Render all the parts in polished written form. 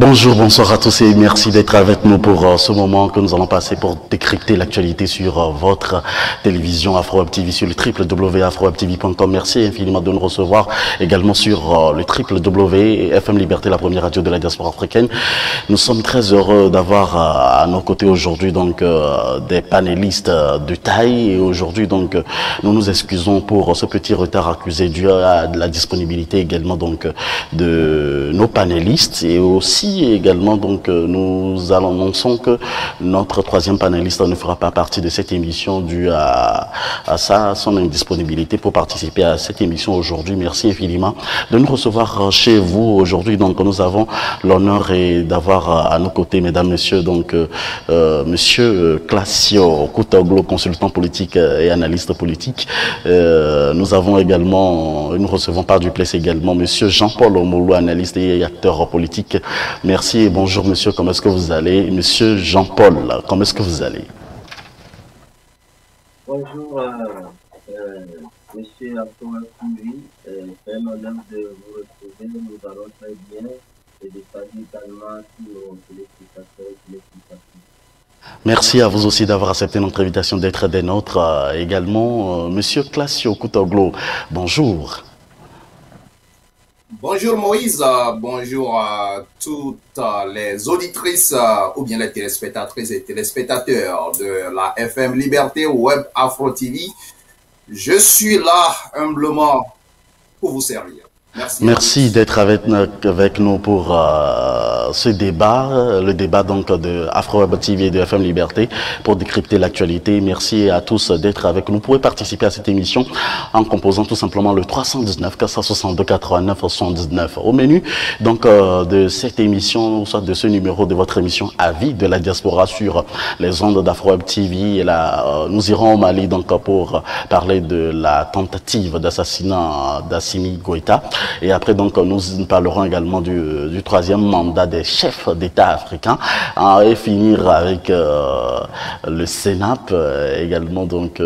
Bonjour, bonsoir à tous et merci d'être avec nous pour ce moment que nous allons passer pour décrypter l'actualité sur votre télévision AfroWeb TV sur le www.afrowebtv.com. Merci infiniment de nous recevoir également sur le www.FM Liberté, la première radio de la diaspora africaine. Nous sommes très heureux d'avoir à nos côtés aujourd'hui donc des panélistes de taille et aujourd'hui donc nous nous excusons pour ce petit retard accusé dû à la disponibilité également donc de nos panélistes et aussi également donc nous annonçons que notre troisième panéliste ne fera pas partie de cette émission dû à son indisponibilité pour participer à cette émission aujourd'hui. Merci infiniment de nous recevoir chez vous aujourd'hui. Donc nous avons l'honneur d'avoir à nos côtés, mesdames, messieurs, donc monsieur Classio Koutoglo, consultant politique et analyste politique. Nous avons également, nous recevons par duplex également monsieur Jean-Paul Omolo, analyste et acteur politique. Merci et bonjour monsieur, comment est-ce que vous allez? Monsieur Jean-Paul, comment est-ce que vous allez? Bonjour monsieur Antoine Kouri, c'est un honneur de vous retrouver, nous allons très bien et de saluer également tous nos téléspectateurs et téléspectatrices. Merci à vous aussi d'avoir accepté notre invitation d'être des nôtres. Également, monsieur Classio Koutoglo, bonjour. Bonjour Moïse, bonjour à toutes les auditrices ou bien les téléspectatrices et téléspectateurs de la FM Liberté Web Afro TV. Je suis là humblement pour vous servir. Merci. Merci d'être avec nous pour ce débat, le débat donc de AfroWeb TV et de FM Liberté pour décrypter l'actualité. Merci à tous d'être avec nous. Vous pouvez participer à cette émission en composant tout simplement le 319 462 89 79 au menu donc de cette émission, soit de ce numéro de votre émission Avis de la diaspora sur les ondes d'AfroWeb TV. Et là, nous irons au Mali donc pour parler de la tentative d'assassinat d'Assimi Goïta. Et après, donc, nous parlerons également du troisième mandat des chefs d'État africains et finir avec le CENAP également, donc,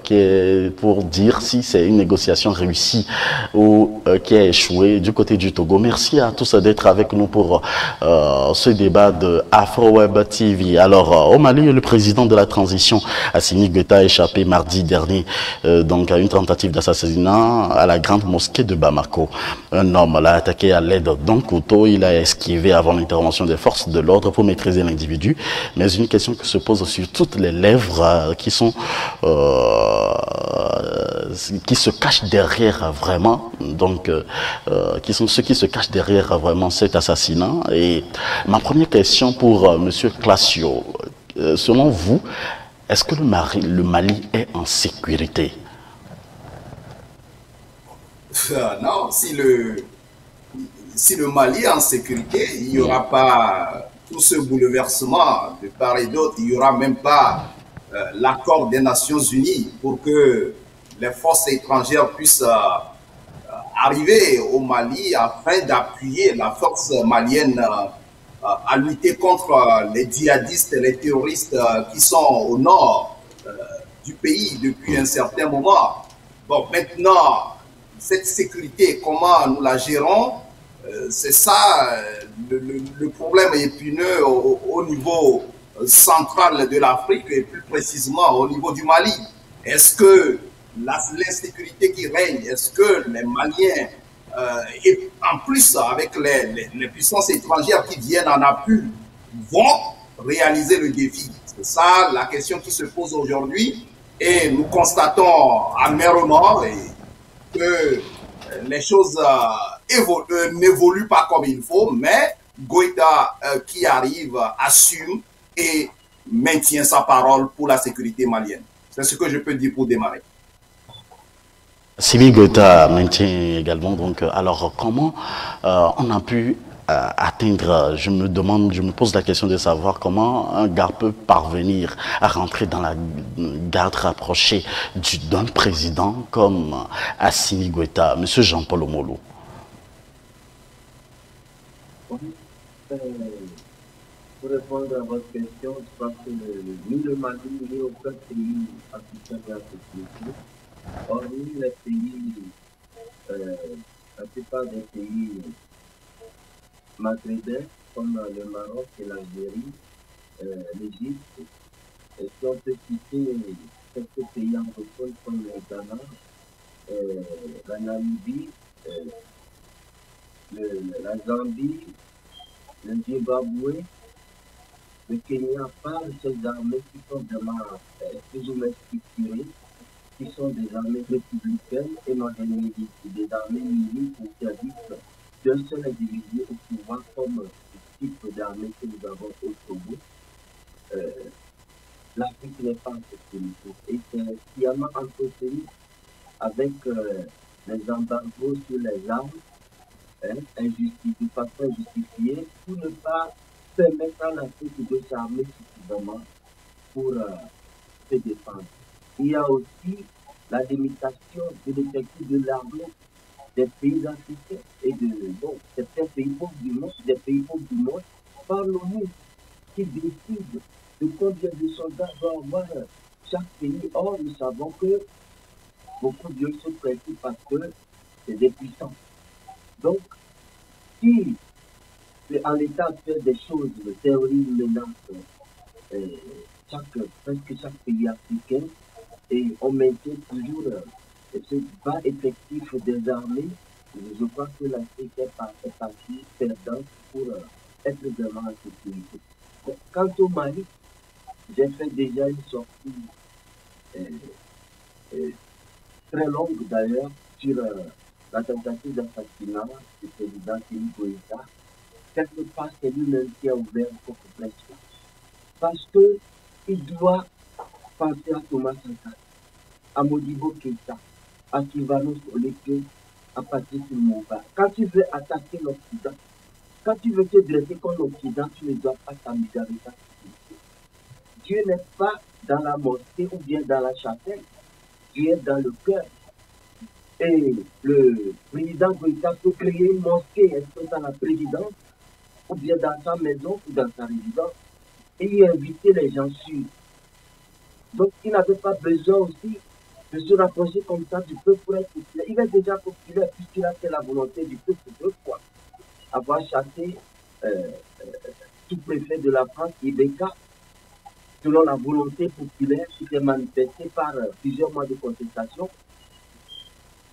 qui est pour dire si c'est une négociation réussie ou qui a échoué du côté du Togo. Merci à tous d'être avec nous pour ce débat de AfroWeb TV. Alors, au Mali, le président de la transition, Assimi Goïta, a échappé mardi dernier donc, à une tentative d'assassinat à la grande mosquée de Bamako. Un homme l'a attaqué à l'aide d'un couteau. Il a esquivé avant l'intervention des forces de l'ordre pour maîtriser l'individu. Mais une question qui se pose sur toutes les lèvres qui sont qui se cachent derrière vraiment, donc qui sont ceux qui se cachent derrière vraiment cet assassinat. Et ma première question pour monsieur Classio, selon vous, est-ce que le Mali est en sécurité? Non, si le Mali est en sécurité, il n'y aura pas tout ce bouleversement de part et d'autre. Il n'y aura même pas l'accord des Nations Unies pour que les forces étrangères puissent arriver au Mali afin d'appuyer la force malienne à lutter contre les djihadistes et les terroristes qui sont au nord du pays depuis un certain moment. Bon, maintenant, cette sécurité, comment nous la gérons, c'est ça le problème épineux au niveau central de l'Afrique et plus précisément au niveau du Mali. Est-ce que l'insécurité qui règne, est-ce que les Maliens, et en plus avec les puissances étrangères qui viennent en appui, vont réaliser le défi? C'est ça la question qui se pose aujourd'hui et nous constatons amèrement que les choses n'évoluent pas comme il faut, mais Goïta qui arrive assume et maintient sa parole pour la sécurité malienne. C'est ce que je peux dire pour démarrer. Assimi Goïta maintient également, donc, alors comment on a pu atteindre, je me pose la question de savoir comment un gars peut parvenir à rentrer dans la garde rapprochée d'un président comme Assimi Goïta. Monsieur Jean-Paul Omolo. Pour répondre à votre question, je crois que ni le Mali ni aucun pays africain de la sécurité, hormis les pays, la plupart des pays maghrébins comme le Maroc et l'Algérie, l'Égypte, et si on peut citer quelques pays anglophones comme le Ghana, la Namibie, la Zambie, le Zimbabwe, le Kenya, par ces armées qui sont vraiment plus ou moins structurées, qui sont des armées républicaines et non des armées milies au service d'un seul individu au pouvoir, comme le type d'armée que nous avons au Togo. L'Afrique n'est pas en sécurité. Et c'est sciemment entretenu avec les embargos sur les armes, de façon injustifiée, pour ne pas permettre à l'Afrique de s'armer suffisamment pour se défendre. Il y a aussi la limitation de l'effectif de l'armée des pays africains et de certains pays pauvres du monde, par l'ONU qui décide de combien de soldats doit avoir chaque pays. Or, nous savons que beaucoup de se préoccupent parce que c'est des puissants. Donc, si en l'état de faire des choses, le terrorisme menace presque chaque pays africain, et on maintient toujours ce bas effectif des armées, je crois que l'Afrique est partie perdante pour être vraiment en sécurité. Quant au Mali, j'ai fait déjà une sortie très longue d'ailleurs sur la tentative d'assassinat du président Assimi Goïta. Quelque part, c'est lui-même qui a ouvert cette brèche-là. Parce qu'il doit penser à Thomas Sankara, à Modibo Keïta, à Sylvanus Olympio, à Patrice Lumumba. Quand tu veux attaquer l'Occident, quand tu veux te dresser contre l'Occident, tu ne dois pas t'amuser avec ça. Dieu n'est pas dans la mosquée ou bien dans la chapelle. Dieu est dans le cœur. Et le président Goïta peut créer une mosquée, est-ce que dans la présidence, ou bien dans sa maison ou dans sa résidence, et y inviter les gens sûrs. Donc, il n'avait pas besoin aussi de se rapprocher comme ça du peuple pour être populaire. Il est déjà populaire puisqu'il a fait la volonté du peuple 2 fois. Avoir chassé tout préfet de la France, Ibeka, selon la volonté populaire qui s'est manifestée par plusieurs mois de contestation,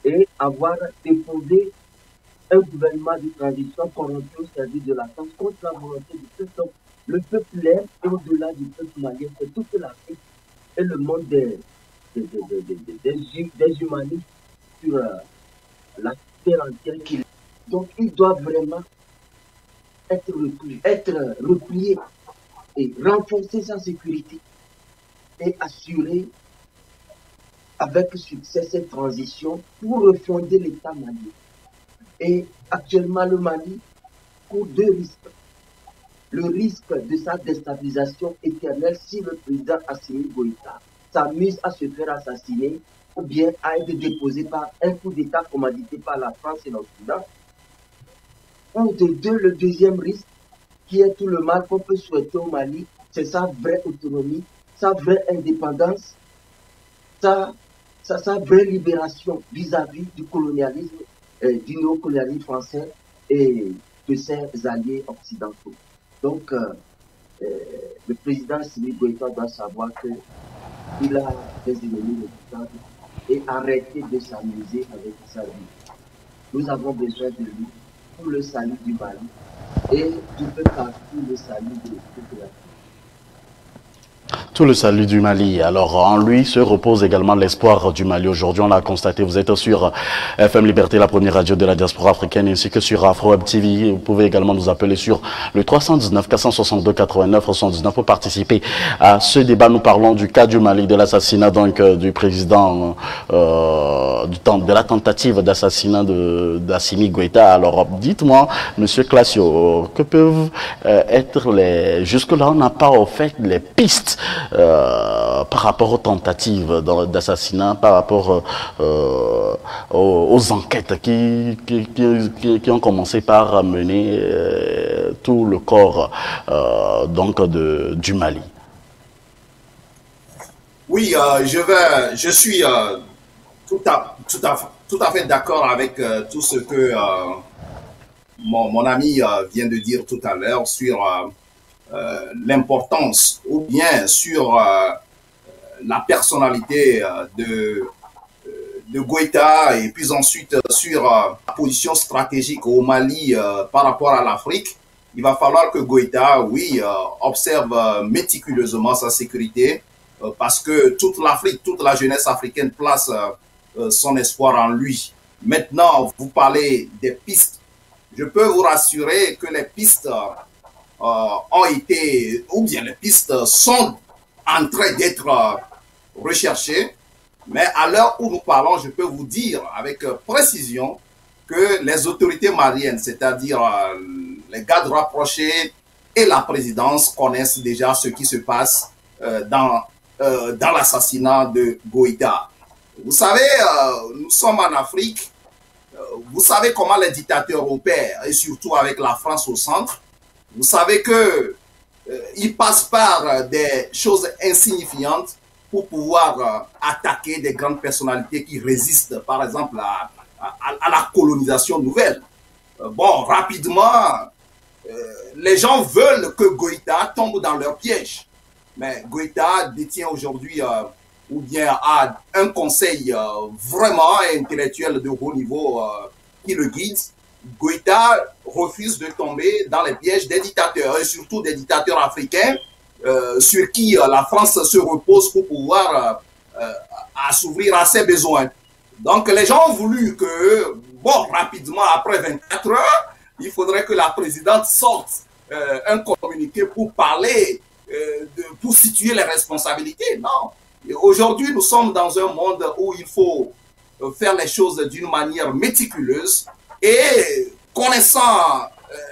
et avoir déposé un gouvernement de transition corrompu au service de la France contre la volonté du peuple. Donc, le peuple est, et au-delà du peuple malien, c'est toute l'Afrique et le monde des humanistes sur la terre entière. Donc, il doit vraiment être replié et renforcer sa sécurité et assurer avec succès cette transition pour refonder l'État malien. Et actuellement, le Mali court 2 risques. Le risque de sa déstabilisation éternelle si le président Assimi Goïta s'amuse à se faire assassiner ou bien à être déposé par un coup d'État commandité par la France et l'Occident. Ou de 2, le deuxième risque, qui est tout le mal qu'on peut souhaiter au Mali, c'est sa vraie autonomie, sa vraie indépendance, sa vraie libération vis-à-vis du colonialisme, du néocolonialisme français et de ses alliés occidentaux. Donc, le président Assimi Goïta doit savoir qu'il a des ennemis redoutables et arrêter de s'amuser avec sa vie. Nous avons besoin de lui pour le salut du Mali et du peu partout le salut de toute la vie. Tout le salut du Mali. Alors, en lui se repose également l'espoir du Mali. Aujourd'hui, on l'a constaté, vous êtes sur FM Liberté, la première radio de la diaspora africaine, ainsi que sur AfroWeb TV. Vous pouvez également nous appeler sur le 319 462 89 79 pour participer à ce débat. Nous parlons du cas du Mali, de l'assassinat donc du président, de la tentative d'assassinat d'Assimi Goïta. Alors, dites-moi, Monsieur Classio, que peuvent être les... Jusque-là, on n'a pas au fait les pistes par rapport aux tentatives d'assassinat, par rapport aux enquêtes qui ont commencé par mener tout le corps donc du Mali. Oui, je suis tout à fait d'accord avec tout ce que mon ami vient de dire tout à l'heure sur l'importance ou bien sur la personnalité de Goïta et puis ensuite sur la position stratégique au Mali par rapport à l'Afrique, il va falloir que Goïta, oui, observe méticuleusement sa sécurité parce que toute l'Afrique, toute la jeunesse africaine place son espoir en lui. Maintenant, vous parlez des pistes. Je peux vous rassurer que les pistes ont été, ou bien les pistes sont en train d'être recherchées. Mais à l'heure où nous parlons, je peux vous dire avec précision que les autorités maliennes, c'est-à-dire les gardes rapprochés et la présidence connaissent déjà ce qui se passe dans l'assassinat de Goïta. Vous savez, nous sommes en Afrique. Vous savez comment les dictateurs opèrent, et surtout avec la France au centre. Vous savez que ils passent par des choses insignifiantes pour pouvoir attaquer des grandes personnalités qui résistent, par exemple, à la colonisation nouvelle. Bon, rapidement, les gens veulent que Goïta tombe dans leur piège. Mais Goïta détient aujourd'hui, ou bien a un conseil vraiment intellectuel de haut niveau qui le guide. Goïta refuse de tomber dans les pièges des dictateurs, et surtout des dictateurs africains, sur qui la France se repose pour pouvoir assouvir à ses besoins. Donc les gens ont voulu que, bon, rapidement, après 24 heures, il faudrait que la présidente sorte un communiqué pour parler, pour situer les responsabilités. Non. Aujourd'hui, nous sommes dans un monde où il faut faire les choses d'une manière méticuleuse et connaissant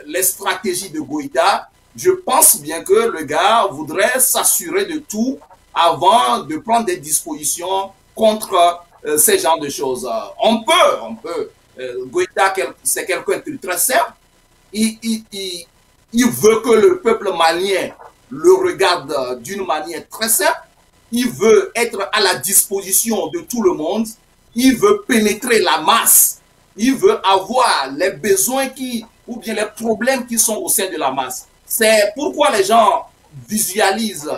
les stratégies de Goïta, je pense bien que le gars voudrait s'assurer de tout avant de prendre des dispositions contre ces genres de choses. On peut. Goïta, c'est quelqu'un de très simple. Il veut que le peuple malien le regarde d'une manière très simple. Il veut être à la disposition de tout le monde. Il veut pénétrer la masse. Il veut avoir les besoins ou bien les problèmes qui sont au sein de la masse. C'est pourquoi les gens visualisent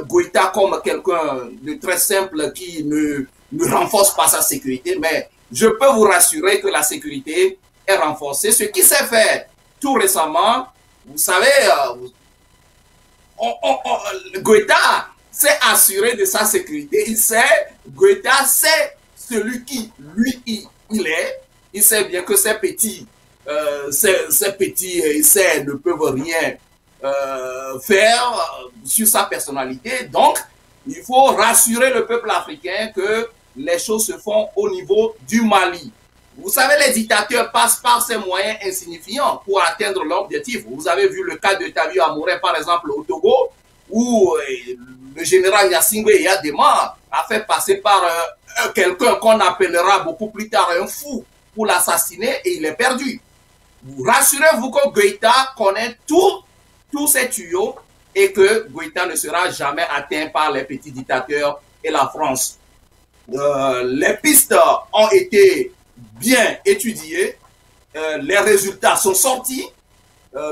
Goïta comme quelqu'un de très simple qui ne renforce pas sa sécurité. Mais je peux vous rassurer que la sécurité est renforcée. Ce qui s'est fait tout récemment, vous savez, Goïta s'est assuré de sa sécurité. Goïta sait celui qui, lui, il est. Il sait bien que ces petits, ils ne peuvent rien faire sur sa personnalité. Donc, il faut rassurer le peuple africain que les choses se font au niveau du Mali. Vous savez, les dictateurs passent par ces moyens insignifiants pour atteindre leur objectif. Vous avez vu le cas de Tabi Amouré, par exemple, au Togo, où le général Gnassingbé Yadema a fait passer par quelqu'un qu'on appellera beaucoup plus tard un fou pour l'assassiner et il est perdu. Rassurez-vous que Goïta connaît tous ces tuyaux et que Goïta ne sera jamais atteint par les petits dictateurs et la France. Les pistes ont été bien étudiées, les résultats sont sortis.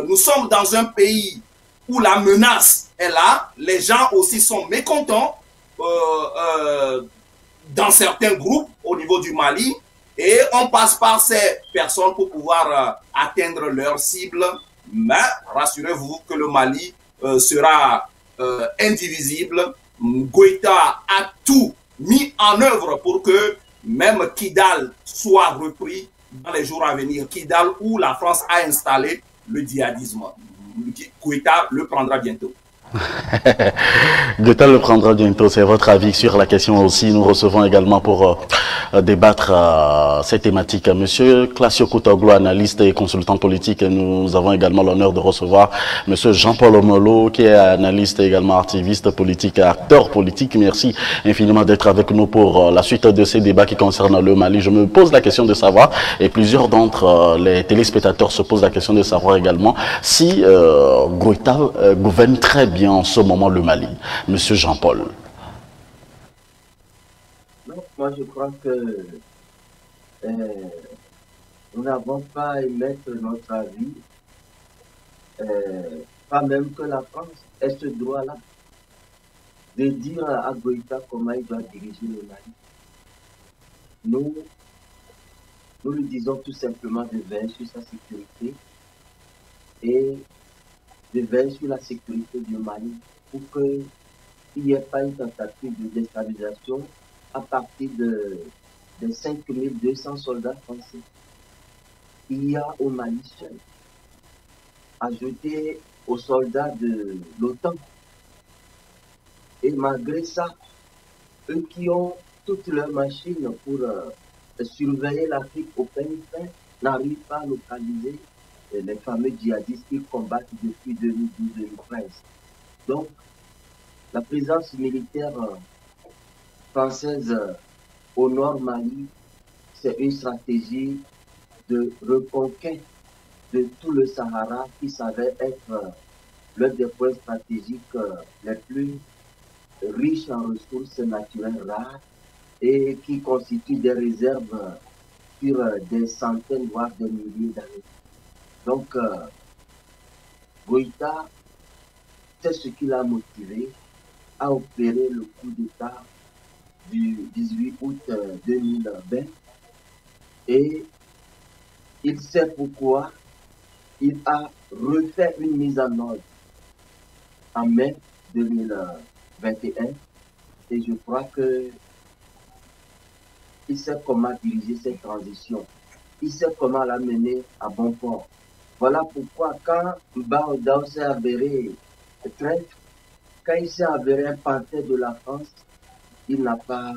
Nous sommes dans un pays où la menace est là, les gens aussi sont mécontents dans certains groupes au niveau du Mali et on passe par ces personnes pour pouvoir atteindre leur cible. Mais rassurez-vous que le Mali sera indivisible. Goïta a tout mis en œuvre pour que même Kidal soit repris dans les jours à venir. Kidal où la France a installé le djihadisme. Goïta le prendra bientôt. Goïta le prendra bientôt, c'est votre avis sur la question aussi. Nous recevons également pour débattre ces thématiques Monsieur Classio Koutoglo, analyste et consultant politique. Nous avons également l'honneur de recevoir Monsieur Jean-Paul Omolo, qui est analyste et également activiste politique et acteur politique. Merci infiniment d'être avec nous pour la suite de ces débats qui concernent le Mali. Je me pose la question de savoir, et plusieurs d'entre les téléspectateurs se posent la question de savoir également si Goïta gouverne très bien en ce moment le Mali. Monsieur Jean-Paul. Moi, je crois que nous n'avons pas à émettre notre avis, pas même que la France ait ce droit-là, de dire à Goïta comment il doit diriger le Mali. Nous lui disons tout simplement de veiller sur sa sécurité et de veiller sur la sécurité du Mali pour qu'il n'y ait pas une tentative de déstabilisation à partir des 5200 soldats français qu'il y a au Mali seul, ajoutés aux soldats de l'OTAN. Et malgré ça, eux qui ont toutes leurs machines pour surveiller l'Afrique au peigne fin n'arrivent pas à localiser les fameux djihadistes qui combattent depuis 2012-2013. Donc, la présence militaire française au nord Mali, c'est une stratégie de reconquête de tout le Sahara qui s'avère être l'un des points stratégiques les plus riches en ressources naturelles rares et qui constituent des réserves sur des centaines, voire des milliers d'années. Donc, Goïta, c'est ce qui l'a motivé à opérer le coup d'État du 18 août 2020 et il sait pourquoi il a refait une mise en ordre en mai 2021 et je crois que il sait comment diriger cette transition, il sait comment la mener à bon port. Voilà pourquoi quand Baoudao s'est avéré traître, quand il s'est avéré un panthère de la France, il n'a pas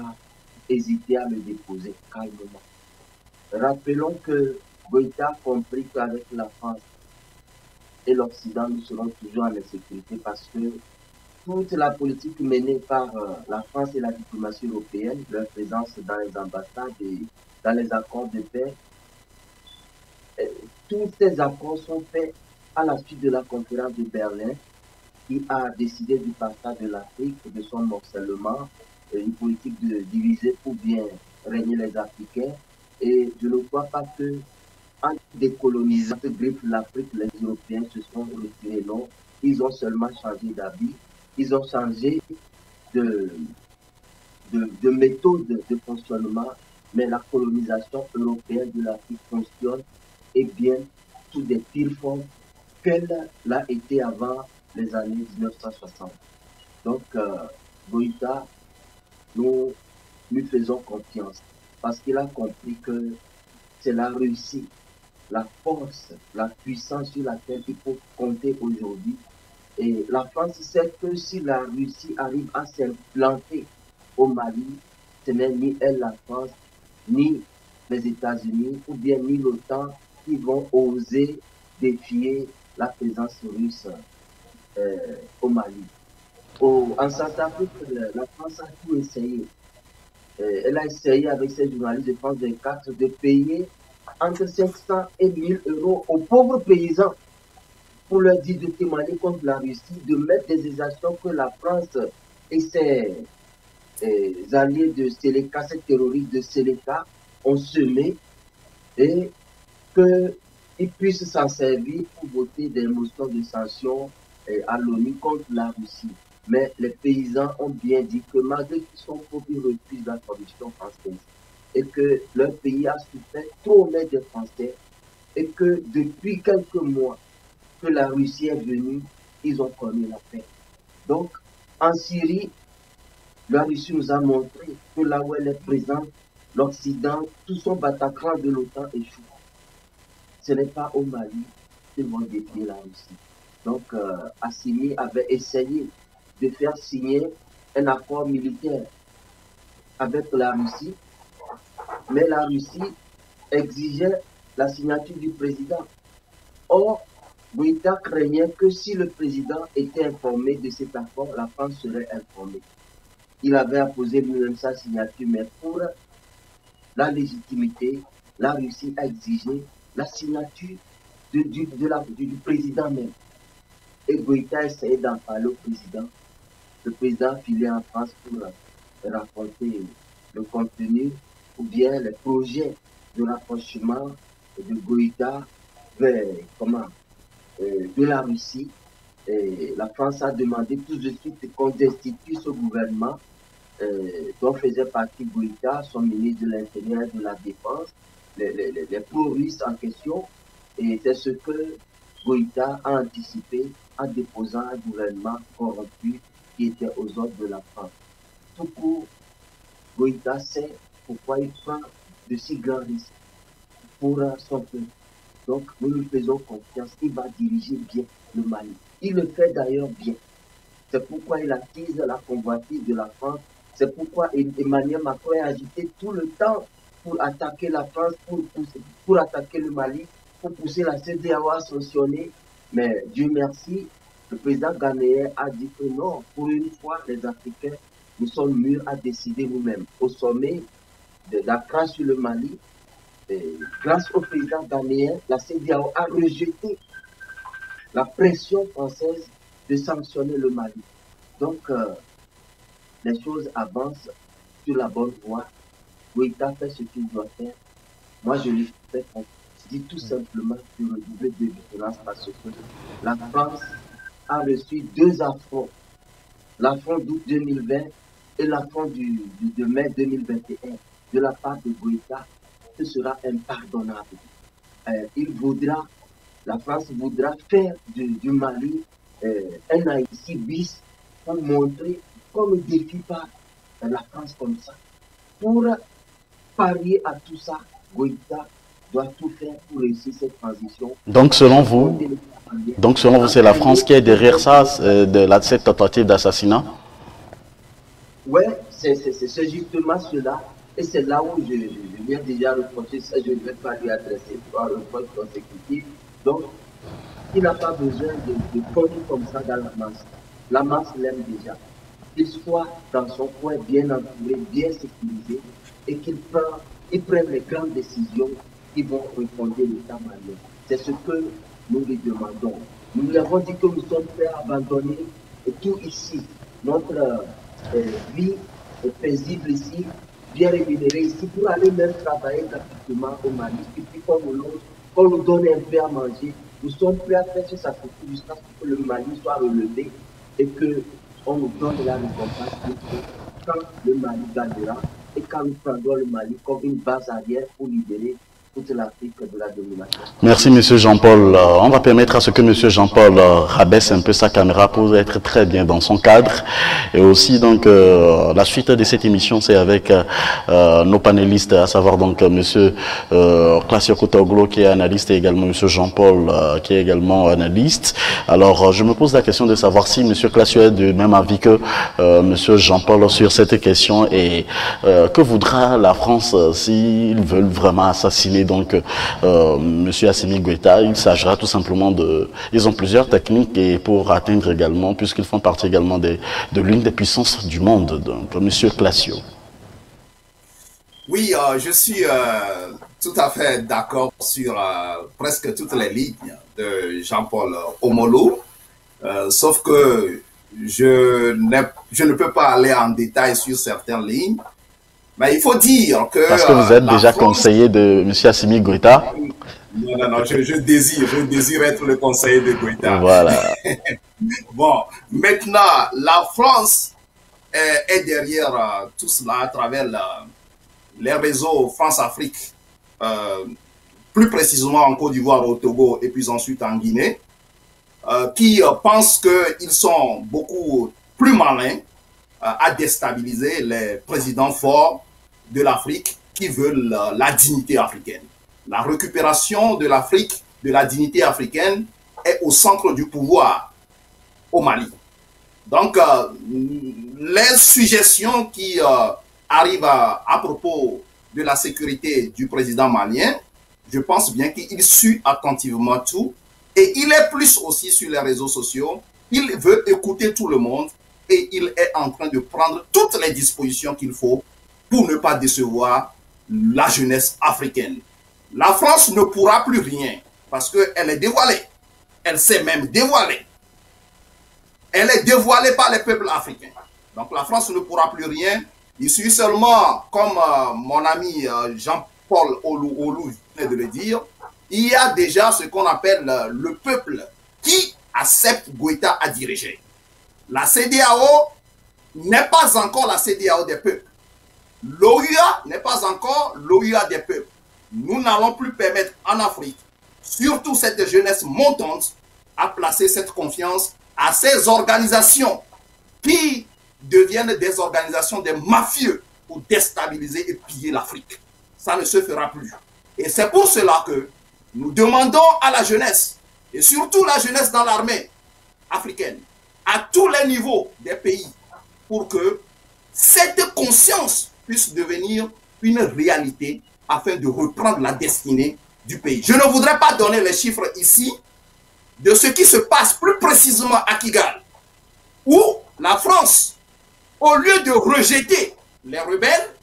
hésité à le déposer calmement. Rappelons que Goïta a compris qu'avec la France et l'Occident, nous serons toujours en insécurité parce que toute la politique menée par la France et la diplomatie européenne, leur présence dans les ambassades et dans les accords de paix, tous ces accords sont faits à la suite de la conférence de Berlin qui a décidé du partage de l'Afrique, de son morcellement, une politique de diviser pour bien régner les Africains. Et je ne crois pas que en décolonisant l'Afrique, les Européens se sont retirés. Non, ils ont seulement changé d'habit, ils ont changé de méthode de fonctionnement, mais la colonisation européenne de l'Afrique fonctionne et bien sous des pires formes qu'elle l'a été avant les années 1960. Donc, Goïta, nous lui faisons confiance parce qu'il a compris que c'est la Russie, la force, la puissance sur laquelle il faut compter aujourd'hui. Et la France sait que si la Russie arrive à s'implanter au Mali, ce n'est ni elle, la France, ni les États-Unis, ou bien ni l'OTAN qui vont oser défier la présence russe au Mali. En Centrafrique, la France a tout essayé. Elle a essayé avec ses journalistes de France 24 de payer entre 500 et 1000 euros aux pauvres paysans pour leur dire de témoigner contre la Russie, de mettre des exactions que la France et ses alliés de Séléka, ces terroristes de Séléka, ont semé et qu'ils puissent s'en servir pour voter des motions de sanctions à l'ONU contre la Russie. Mais les paysans ont bien dit que malgré qu'ils sont pauvres, ils refusent la corruption française et que leur pays a souffert trop honnête des Français et que depuis quelques mois que la Russie est venue, ils ont connu la paix. Donc, en Syrie, la Russie nous a montré que là où elle est présente, l'Occident, tout son Bataclan de l'OTAN échoue. Ce n'est pas au Mali qu'ils vont défier la Russie. Donc, Assimi avait essayé de faire signer un accord militaire avec la Russie, mais la Russie exigeait la signature du président. Or, Goïta craignait que si le président était informé de cet accord, la France serait informée. Il avait apposé lui-même sa signature, mais pour la légitimité, la Russie a exigé la signature du président même. Et Goïta a essayé d'en parler au président. Le président a filé en France pour raconter le contenu ou bien les projets de rapprochement de Goïta vers, de la Russie, et la France a demandé tout de suite qu'on destitue ce gouvernement dont faisait partie Goïta, son ministre de l'Intérieur et de la Défense, les pro-russes en question. Et c'est ce que Goïta a anticipé en déposant un gouvernement corrompu qui était aux ordres de la France. Tout court, Goïta sait pourquoi il prend de si grands risques pour son peuple. Donc, nous lui faisons confiance, il va diriger bien le Mali. Il le fait d'ailleurs bien. C'est pourquoi il attise la convoitise de la France. C'est pourquoi Emmanuel Macron est agité tout le temps pour attaquer la France, pour attaquer le Mali, pour pousser la CEDEAO à sanctionner. Mais Dieu merci, le président ghanéen a dit que non, pour une fois, les Africains, nous sommes mûrs à décider nous-mêmes. Au sommet de la crasse sur le Mali, grâce au président ghanéen, la CEDEAO a rejeté la pression française de sanctionner le Mali. Donc, les choses avancent sur la bonne voie. Goïta fait ce qu'il doit faire. Moi, je lui fais confiance. Je dis tout simplement de redoubler de vigilance parce que la France a reçu deux affronts. L'affront d'août 2020 et l'affront de mai 2021 de la part de Goïta. Ce sera impardonnable. La France voudra faire du Mali un Haïti bis pour montrer qu'on ne défie pas la France comme ça. Pour parier à tout ça, Goïta doit tout faire pour réussir cette transition. Donc selon vous, c'est la France qui est derrière ça, cette tentative d'assassinat? Oui, c'est justement cela. Et c'est là où je viens déjà reprocher ça, je ne vais pas lui adresser un reproche consécutif. Donc, il n'a pas besoin de connu comme ça dans la masse. La masse l'aime déjà. Qu'il soit dans son coin bien entouré, bien sécurisé, et qu'il prenne les grandes décisions qui vont refonder l'État malien. C'est ce que nous lui demandons. Nous lui avons dit que nous sommes prêts à abandonner tout ici. Notre vie est paisible ici, bien rémunérée ici, pour aller même travailler gratuitement au Mali. Et puis qu'on nous donne un peu à manger, nous sommes prêts à faire ce sacrifice jusqu'à ce que le Mali soit relevé et qu'on nous donne la récompense quand le Mali gagnera et quand nous prendrons le Mali comme une base arrière pour libérer toute l'Afrique de la domination. Merci, M. Jean-Paul. On va permettre à ce que M. Jean-Paul rabaisse un peu sa caméra pour être très bien dans son cadre. Et aussi, donc, la suite de cette émission, c'est avec nos panélistes, à savoir donc M. Classio Kotoglo, qui est analyste, et également M. Jean-Paul, qui est également analyste. Alors, je me pose la question de savoir si M. Classio est du même avis que M. Jean-Paul sur cette question et que voudra la France s'ils veulent vraiment assassiner donc M. Assimi Goïta. Il s'agira tout simplement ils ont plusieurs techniques et pour atteindre également, puisqu'ils font partie également de l'une des puissances du monde, donc M. Classio. Oui, je suis tout à fait d'accord sur presque toutes les lignes de Jean-Paul Omolo, sauf que je ne peux pas aller en détail sur certaines lignes. Mais il faut dire que... Parce que vous êtes déjà conseiller de M. Assimi Goïta. Non, je désire être le conseiller de Goïta. Voilà. Bon, maintenant, la France est derrière tout cela à travers les réseaux France-Afrique, plus précisément en Côte d'Ivoire, au Togo et puis ensuite en Guinée, qui pensent qu'ils sont beaucoup plus malins à déstabiliser les présidents forts de l'Afrique qui veulent la dignité africaine. La récupération de l'Afrique, de la dignité africaine, est au centre du pouvoir au Mali. Donc, les suggestions qui arrivent à propos de la sécurité du président malien, je pense bien qu'il suit attentivement tout et il est plus aussi sur les réseaux sociaux. Il veut écouter tout le monde et il est en train de prendre toutes les dispositions qu'il faut pour ne pas décevoir la jeunesse africaine. La France ne pourra plus rien parce qu'elle est dévoilée. Elle s'est même dévoilée. Elle est dévoilée par les peuples africains. Donc la France ne pourra plus rien. Il suffit seulement, comme mon ami Jean-Paul Olou vient de le dire, il y a déjà ce qu'on appelle le peuple qui accepte Goïta à diriger. La CEDEAO n'est pas encore la CEDEAO des peuples. L'OUA n'est pas encore l'OUA des peuples. Nous n'allons plus permettre en Afrique, surtout cette jeunesse montante, à placer cette confiance à ces organisations qui deviennent des organisations des mafieux pour déstabiliser et piller l'Afrique. Ça ne se fera plus. Et c'est pour cela que nous demandons à la jeunesse, et surtout la jeunesse dans l'armée africaine, à tous les niveaux des pays, pour que cette conscience puisse devenir une réalité afin de reprendre la destinée du pays. Je ne voudrais pas donner les chiffres ici de ce qui se passe plus précisément à Kigali, où la France, au lieu de rejeter les rebelles,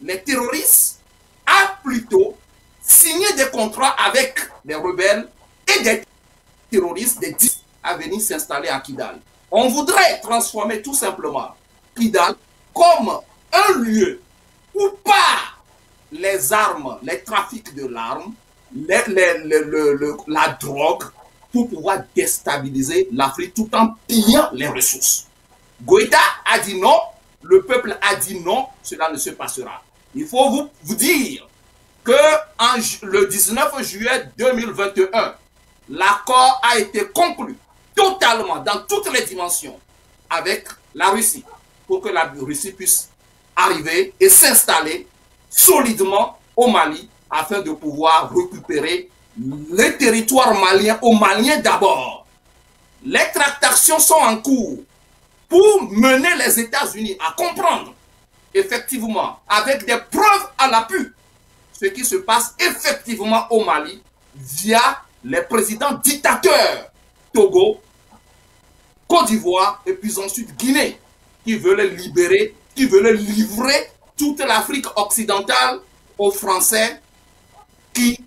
les terroristes, a plutôt signé des contrats avec les rebelles et des terroristes à venir s'installer à Kidal. On voudrait transformer tout simplement Kidal comme un lieu où pas les armes, les trafics de l'arme, la drogue, pour pouvoir déstabiliser l'Afrique tout en pillant les ressources. Goïta a dit non, le peuple a dit non, cela ne se passera. Il faut vous dire que le 19 juillet 2021, l'accord a été conclu totalement dans toutes les dimensions avec la Russie pour que la Russie puisse arriver et s'installer solidement au Mali afin de pouvoir récupérer les territoires maliens aux Maliens d'abord. Les tractations sont en cours pour mener les États-Unis à comprendre effectivement, avec des preuves à l'appui, ce qui se passe effectivement au Mali via les présidents dictateurs Togo, Côte d'Ivoire et puis ensuite Guinée, qui veulent libérer, qui veulent livrer toute l'Afrique occidentale aux Français qui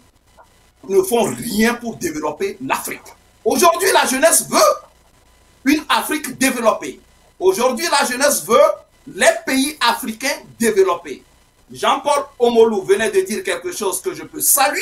ne font rien pour développer l'Afrique. Aujourd'hui, la jeunesse veut une Afrique développée. Aujourd'hui, la jeunesse veut les pays africains développés. Jean-Paul Omolou venait de dire quelque chose que je peux saluer.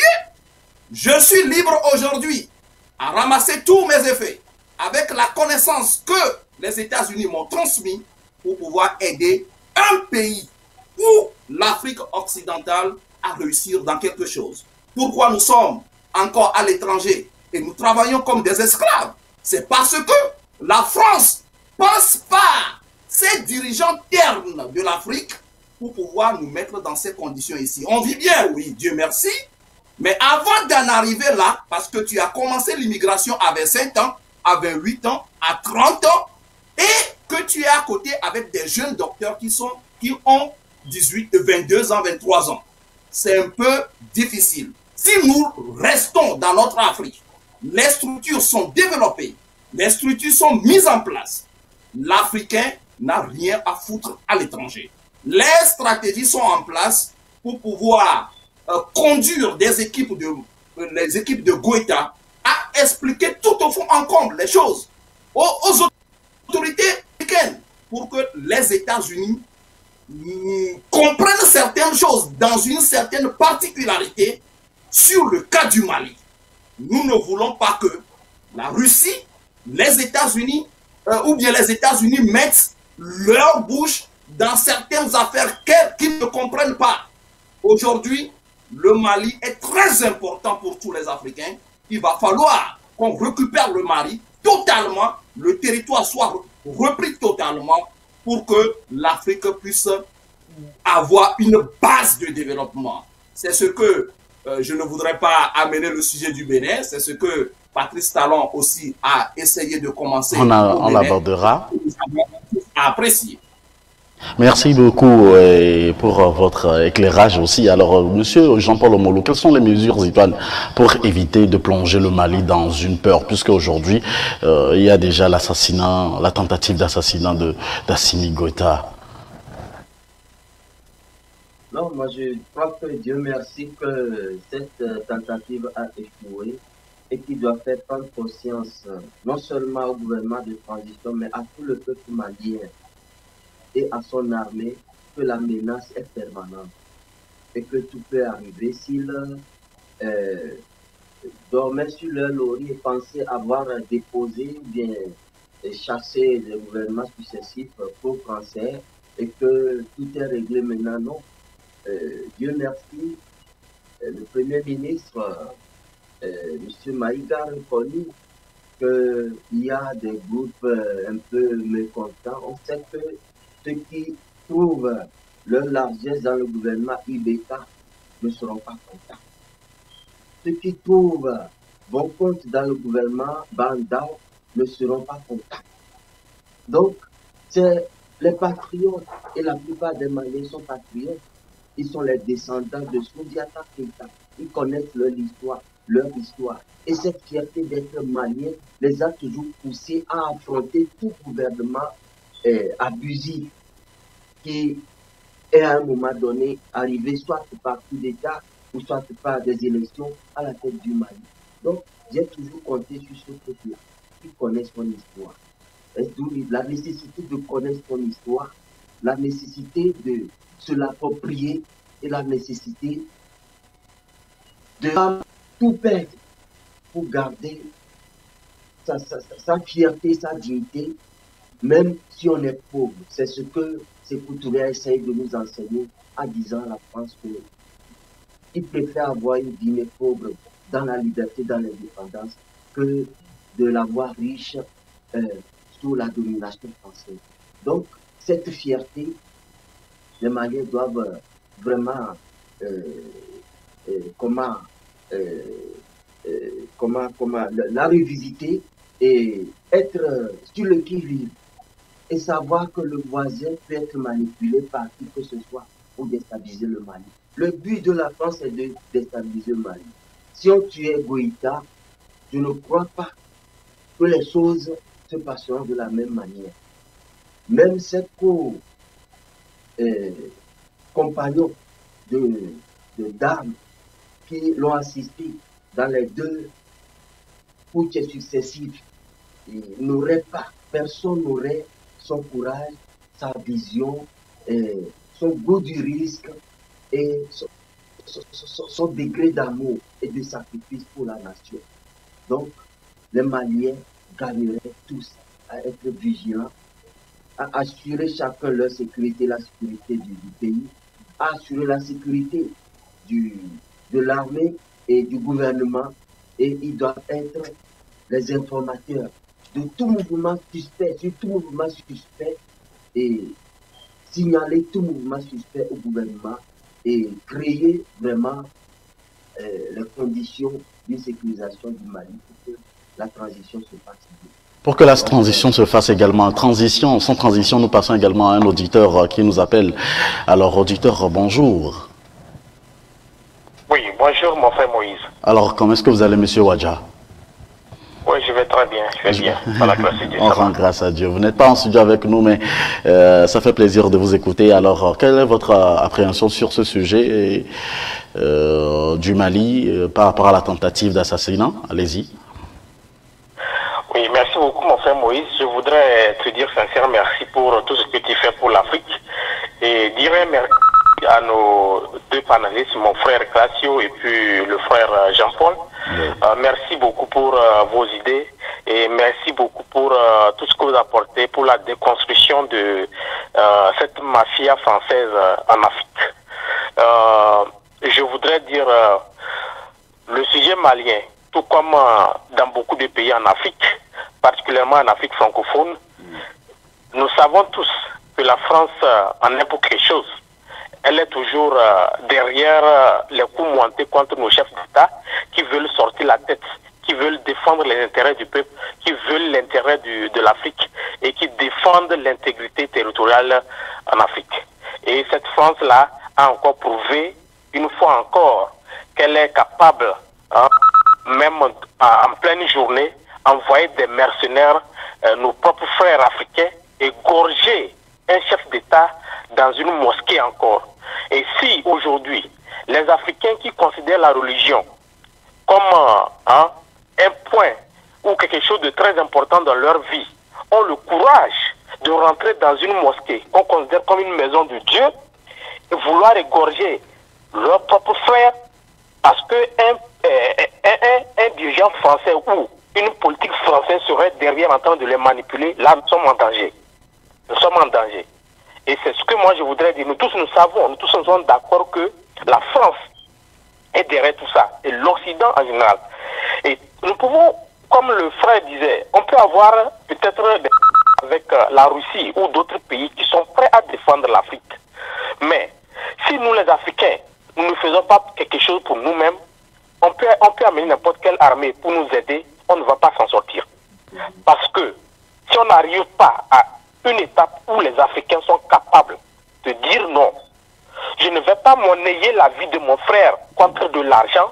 Je suis libre aujourd'hui à ramasser tous mes effets avec la connaissance que les États-Unis m'ont transmis pour pouvoir aider un pays où l'Afrique occidentale a réussi dans quelque chose. Pourquoi nous sommes encore à l'étranger et nous travaillons comme des esclaves? C'est parce que la France passe par ses dirigeants ternes de l'Afrique pour pouvoir nous mettre dans ces conditions ici. On vit bien, oui, Dieu merci, mais avant d'en arriver là, parce que tu as commencé l'immigration à 25 ans, à 28 ans, à 30 ans, et que tu es à côté avec des jeunes docteurs qui ont 18, 22 ans, 23 ans. C'est un peu difficile. Si nous restons dans notre Afrique, les structures sont développées, les structures sont mises en place, l'Africain n'a rien à foutre à l'étranger. Les stratégies sont en place pour pouvoir conduire les équipes de Goïta à expliquer tout au fond en comble les choses aux autorités africaines pour que les États-Unis comprennent certaines choses dans une certaine particularité sur le cas du Mali. Nous ne voulons pas que la Russie, les États-Unis ou bien les États-Unis mettent leur bouche dans certaines affaires qu'ils ne comprennent pas. Aujourd'hui, le Mali est très important pour tous les Africains. Il va falloir qu'on récupère le Mali totalement, le territoire soit repris totalement pour que l'Afrique puisse avoir une base de développement. C'est ce que je ne voudrais pas amener le sujet du Bénin, c'est ce que Patrice Talon aussi a essayé de commencer. On l'abordera. À apprécier. Merci beaucoup pour votre éclairage aussi. Alors, monsieur Jean-Paul Omolou, quelles sont les mesures idoines pour éviter de plonger le Mali dans une peur, puisque aujourd'hui, il y a déjà l'assassinat, la tentative d'assassinat d'Assimi Goïta? Non, moi je crois que Dieu merci que cette tentative a échoué et qui doit faire prendre conscience non seulement au gouvernement de transition, mais à tout le peuple malien et à son armée que la menace est permanente et que tout peut arriver s'ils dormaient sur leur laurier et pensaient avoir déposé ou bien chassé les gouvernements successifs pro-français et que tout est réglé maintenant. Non. Dieu merci, le Premier ministre, M. Maïga, a reconnu qu'il y a des groupes un peu mécontents. On sait que ceux qui trouvent leur largesse dans le gouvernement IBK ne seront pas contents. Ceux qui trouvent bon compte dans le gouvernement Banda ne seront pas contents. Donc, c'est les patriotes, et la plupart des Maliens sont patriotes. Ils sont les descendants de Soudiata Keita. Ils connaissent leur histoire. Et cette fierté d'être malien les a toujours poussés à affronter tout gouvernement abusif qui est à un moment donné arrivé soit par coup d'État ou soit par des élections à la tête du Mali. Donc, j'ai toujours compté sur ce peuple-là qui connaît son histoire. La nécessité de connaître son histoire, la nécessité de se l'approprier et la nécessité de tout perdre pour garder sa fierté, sa dignité, même si on est pauvre. C'est ce que Sékou Touré essaye de nous enseigner en disant à la France qu'il préfère avoir une dîner pauvre dans la liberté, dans l'indépendance, que de l'avoir riche sous la domination française. Donc, cette fierté, les Maliens doivent vraiment la revisiter et être sur le qui-vive et savoir que le voisin peut être manipulé par qui que ce soit pour déstabiliser le Mali. Le but de la France est de déstabiliser le Mali. Si on tuait Goïta, je ne crois pas que les choses se passeront de la même manière. Même ces compagnons d'armes qui l'ont assisté dans les 2 putsch successifs, personne n'aurait son courage, sa vision, son goût du risque et son degré d'amour et de sacrifice pour la nation. Donc, les Maliens gagneraient tous à être vigilants, à assurer chacun leur sécurité, la sécurité du pays, à assurer la sécurité de l'armée et du gouvernement, et ils doivent être les informateurs de tout mouvement suspect, et signaler tout mouvement suspect au gouvernement et créer vraiment les conditions d'une sécurisation du Mali pour que la transition se fasse bien. Pour que la transition se fasse également, sans transition, nous passons également à un auditeur qui nous appelle. Alors, auditeur, bonjour. Oui, bonjour mon frère Moïse. Alors, comment est-ce que vous allez, monsieur Wadja? Oui, je vais très bien, je vais bien. Par la grâce de Dieu. On rend grâce à Dieu. Vous n'êtes pas en studio avec nous, mais ça fait plaisir de vous écouter. Alors, quelle est votre appréhension sur ce sujet du Mali par rapport à la tentative d'assassinat? Allez-y. Oui, merci beaucoup mon frère Moïse. Je voudrais te dire sincèrement merci pour tout ce que tu fais pour l'Afrique et dire merci à nos 2 panélistes, mon frère Classio et puis le frère Jean-Paul. Oui. Merci beaucoup pour vos idées et merci beaucoup pour tout ce que vous apportez pour la déconstruction de cette mafia française en Afrique. Je voudrais dire le sujet malien, tout comme dans beaucoup de pays en Afrique, particulièrement en Afrique francophone, nous savons tous que la France en est pour quelque chose. Elle est toujours derrière les coups montés contre nos chefs d'État qui veulent sortir la tête, qui veulent défendre les intérêts du peuple, qui veulent l'intérêt de l'Afrique et qui défendent l'intégrité territoriale en Afrique. Et cette France-là a encore prouvé, une fois encore, qu'elle est capable, même en pleine journée, envoyer des mercenaires, nos propres frères africains, égorger un chef d'État dans une mosquée encore. Et si aujourd'hui, les Africains qui considèrent la religion comme un point ou quelque chose de très important dans leur vie ont le courage de rentrer dans une mosquée qu'on considère comme une maison de Dieu et vouloir égorger leurs propres frères parce que dirigeant français ou une politique française serait derrière en train de les manipuler, là nous sommes en danger. Nous sommes en danger. Et c'est ce que moi je voudrais dire. Nous tous nous savons, nous tous sommes d'accord que la France est derrière tout ça, et l'Occident en général. Et nous pouvons, comme le frère disait, on peut avoir peut-être des avec la Russie ou d'autres pays qui sont prêts à défendre l'Afrique. Mais si nous les Africains, nous ne faisons pas quelque chose pour nous-mêmes, on peut amener n'importe quelle armée pour nous aider, on ne va pas s'en sortir. Parce que si on n'arrive pas à une étape où les Africains sont capables de dire non, je ne vais pas monnayer la vie de mon frère contre de l'argent,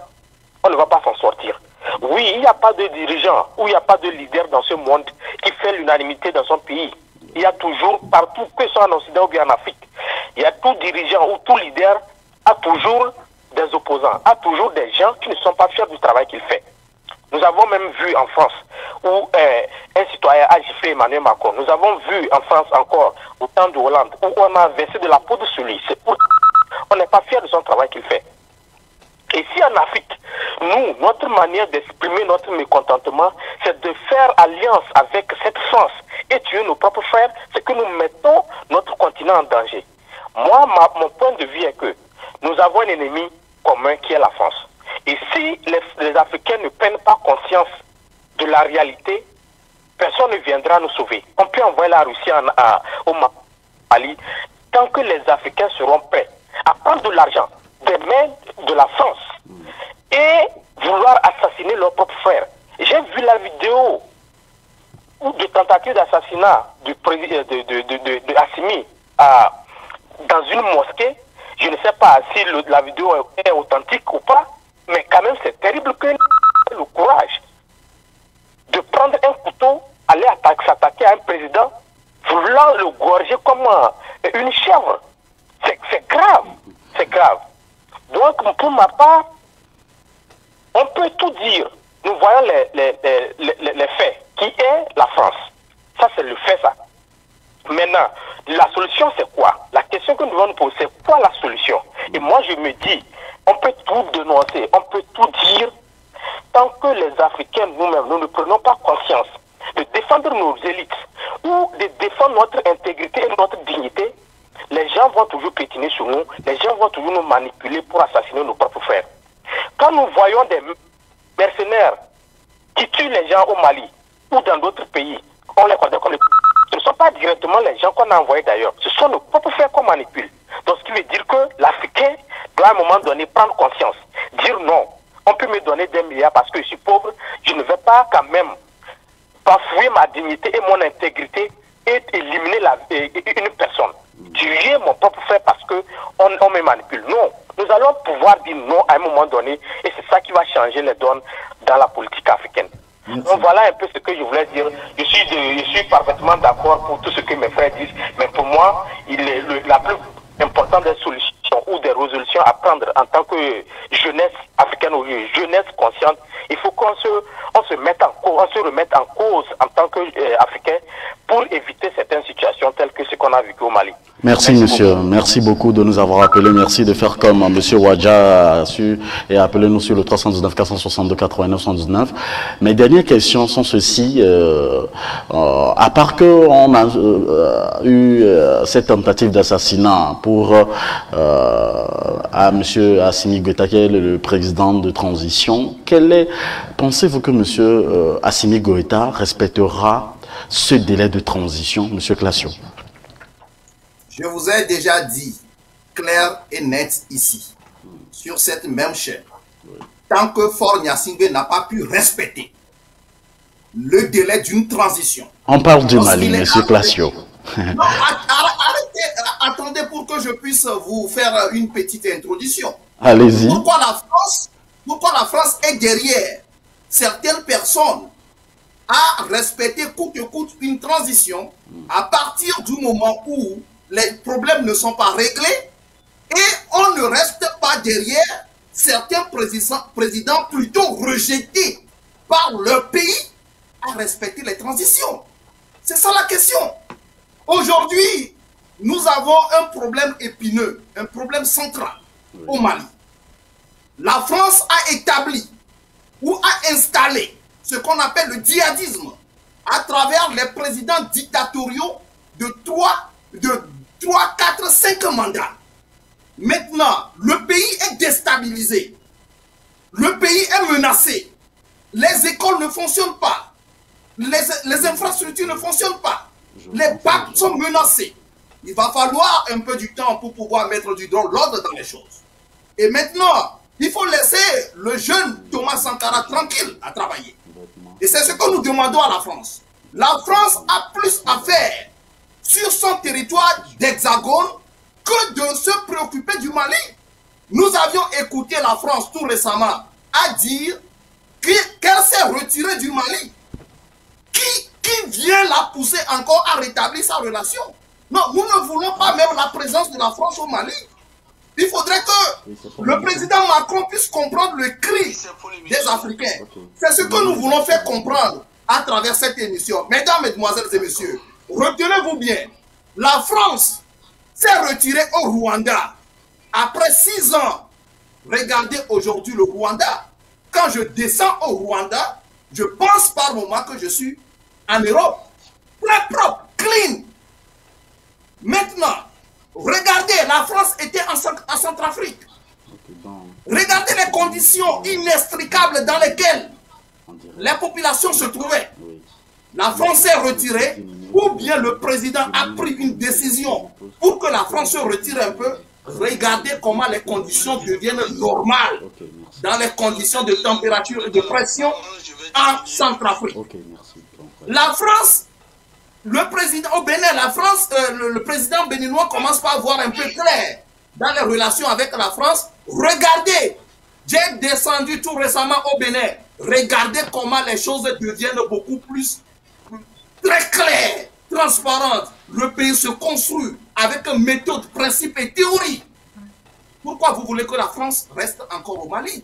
on ne va pas s'en sortir. Oui, il n'y a pas de dirigeant ou il n'y a pas de leader dans ce monde qui fait l'unanimité dans son pays. Il y a toujours, partout, que ce soit en Occident ou bien en Afrique, il y a tout dirigeant ou tout leader a toujours des opposants, a toujours des gens qui ne sont pas fiers du travail qu'il fait. Nous avons même vu en France où un citoyen a giflé Emmanuel Macron. Nous avons vu en France encore, au temps de Hollande, où on a versé de la poudre sur lui. C'est pour on n'est pas fier de son travail qu'il fait. Et si en Afrique, nous, notre manière d'exprimer notre mécontentement, c'est de faire alliance avec cette France et tuer nos propres frères, c'est que nous mettons notre continent en danger. Moi, mon point de vue est que nous avons un ennemi commun qui est la France. Et si les Africains ne prennent pas conscience de la réalité, personne ne viendra nous sauver. On peut envoyer la Russie au Mali tant que les Africains seront prêts à prendre de l'argent des mains de la France et vouloir assassiner leurs propres frères. J'ai vu la vidéo de tentative d'assassinat de Assimi dans une mosquée. Je ne sais pas si la vidéo est authentique ou pas, mais quand même c'est terrible que le courage de prendre un couteau, aller s'attaquer à un président, voulant le gorger comme une chèvre. C'est grave, c'est grave. Donc pour ma part, on peut tout dire. Nous voyons les faits, qui est la France. Ça c'est le fait, ça. Maintenant, la solution c'est quoi? La question que nous devons nous poser, c'est quoi la solution? Et moi je me dis, on peut tout dénoncer, on peut tout dire, tant que les Africains nous-mêmes, nous ne prenons pas conscience de défendre nos élites ou de défendre notre intégrité et notre dignité, les gens vont toujours pétiner sur nous, les gens vont toujours nous manipuler pour assassiner nos propres frères. Quand nous voyons des mercenaires qui tuent les gens au Mali ou dans d'autres pays, on les considère comme ce ne sont pas directement les gens qu'on a envoyés d'ailleurs, ce sont nos propres frères qu'on manipule. Donc ce qui veut dire que l'Africain doit à un moment donné prendre conscience, dire non, on peut me donner des milliards parce que je suis pauvre, je ne vais pas quand même bafouer ma dignité et mon intégrité et éliminer une personne. Tuer mon propre frère parce qu'on me manipule. Non, nous allons pouvoir dire non à un moment donné et c'est ça qui va changer les donnes dans la politique africaine. Merci. Donc voilà un peu ce que je voulais dire. Je suis parfaitement d'accord pour tout ce que mes frères disent, mais pour moi, la plus importante des solutions ou des résolutions à prendre en tant que jeunesse africaine ou jeunesse consciente, il faut qu'on se remette en cause en tant qu'Africains pour éviter certaines situations telles que ce qu'on a vécu au Mali. Merci monsieur, merci beaucoup de nous avoir appelés, merci de faire comme monsieur Wadja a su et appeler nous sur le 319 462 89 119. Mes dernières questions sont ceci, à part qu'on a eu cette tentative d'assassinat pour à monsieur Assimi Goïta, qui est le président de transition, pensez-vous que monsieur Assimi Goïta respectera ce délai de transition, monsieur Classio? Je vous ai déjà dit, clair et net ici, sur cette même chaîne, tant que Faure Gnassingbé n'a pas pu respecter le délai d'une transition. On parle du Mali, monsieur Classio. Non, arrêtez, attendez pour que je puisse vous faire une petite introduction. Allez-y. Pourquoi la France est derrière certaines personnes à respecter coûte que coûte une transition à partir du moment où les problèmes ne sont pas réglés et on ne reste pas derrière certains présidents plutôt rejetés par leur pays à respecter les transitions. C'est ça la question. Aujourd'hui, nous avons un problème épineux, un problème central au Mali. La France a établi ou a installé ce qu'on appelle le djihadisme à travers les présidents dictatoriaux de 3, 4, 5 mandats. Maintenant, le pays est déstabilisé. Le pays est menacé. Les écoles ne fonctionnent pas. Les infrastructures ne fonctionnent pas. Les bacs sont menacés. Il va falloir un peu du temps pour pouvoir mettre de l'ordre dans les choses. Et maintenant, il faut laisser le jeune Thomas Sankara tranquille à travailler. Et c'est ce que nous demandons à la France. La France a plus à faire sur son territoire d'Hexagone que de se préoccuper du Mali. Nous avions écouté la France tout récemment à dire qu'elle s'est retirée du Mali. Qui vient la pousser encore à rétablir sa relation? Non, nous ne voulons pas même la présence de la France au Mali. Il faudrait que le président Macron puisse comprendre le cri des Africains. C'est ce que nous voulons faire comprendre à travers cette émission. Mesdames, Mesdemoiselles et Messieurs, retenez-vous bien, la France s'est retirée au Rwanda après 6 ans. Regardez aujourd'hui le Rwanda. Quand je descends au Rwanda, je pense par moment que je suis en Europe. Très propre, clean. Maintenant, regardez, la France était en Centrafrique. Regardez les conditions inextricables dans lesquelles les populations se trouvaient. La France s'est retirée, ou bien le président a pris une décision pour que la France se retire un peu. Regardez comment les conditions deviennent normales dans les conditions de température et de pression en Centrafrique. La France, le président au Bénin, la France, le président béninois commence par voir un peu clair dans les relations avec la France. Regardez, j'ai descendu tout récemment au Bénin. Regardez comment les choses deviennent beaucoup plus très claires, transparentes. Le pays se construit avec une méthode, principe et théorie. Pourquoi vous voulez que la France reste encore au Mali?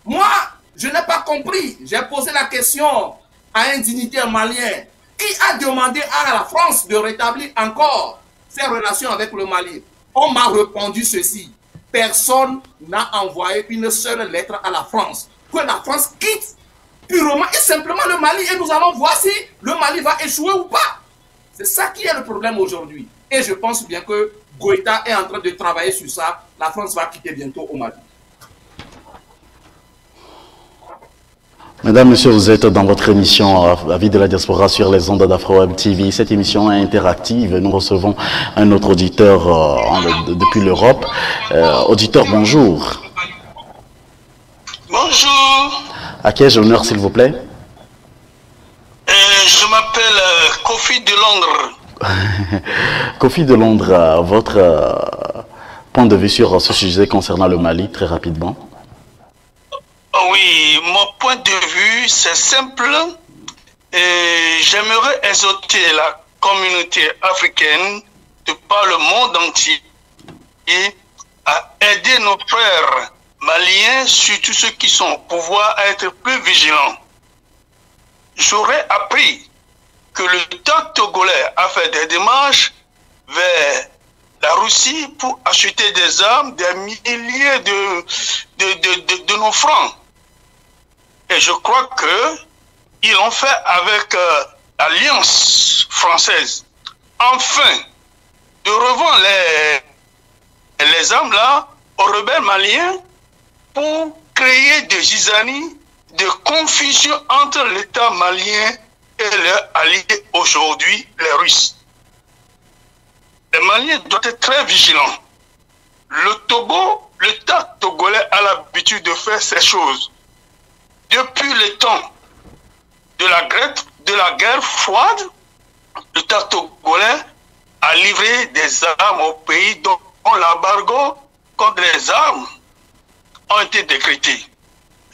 Moi, je n'ai pas compris. J'ai posé la question à un dignitaire malien qui a demandé à la France de rétablir encore ses relations avec le Mali. On m'a répondu ceci. Personne n'a envoyé une seule lettre à la France. Que la France quitte purement et simplement le Mali et nous allons voir si le Mali va échouer ou pas. C'est ça qui est le problème aujourd'hui. Et je pense bien que Goïta est en train de travailler sur ça. La France va quitter bientôt au Mali. Mesdames, Messieurs, vous êtes dans votre émission Avis de la diaspora sur les ondes d'Afro-Web TV. Cette émission est interactive. Nous recevons un autre auditeur depuis l'Europe. Auditeur, bonjour. Bonjour. À qui ai-je l'honneur, s'il vous plaît? Je m'appelle Kofi de Londres. Kofi de Londres, votre point de vue sur ce sujet concernant le Mali, très rapidement. Oui, mon point de vue, c'est simple. J'aimerais exhorter la communauté africaine de par le monde entier à aider nos frères maliens, surtout ceux qui sont au pouvoir, à être plus vigilants. J'aurais appris que l'État togolais a fait des démarches vers la Russie pour acheter des armes, des milliers de nos francs. Et je crois qu'ils l'ont fait avec l'Alliance française. Enfin, de revendre les armes là aux rebelles maliens pour créer des zizanies, de confusion entre l'État malien et leurs alliés aujourd'hui, les Russes. Les Maliens doivent être très vigilants. Le Togo, l'État togolais a l'habitude de faire ces choses. Depuis le temps de la guerre froide, l'État togolais a livré des armes au pays dont l'embargo contre les armes ont été décrétés.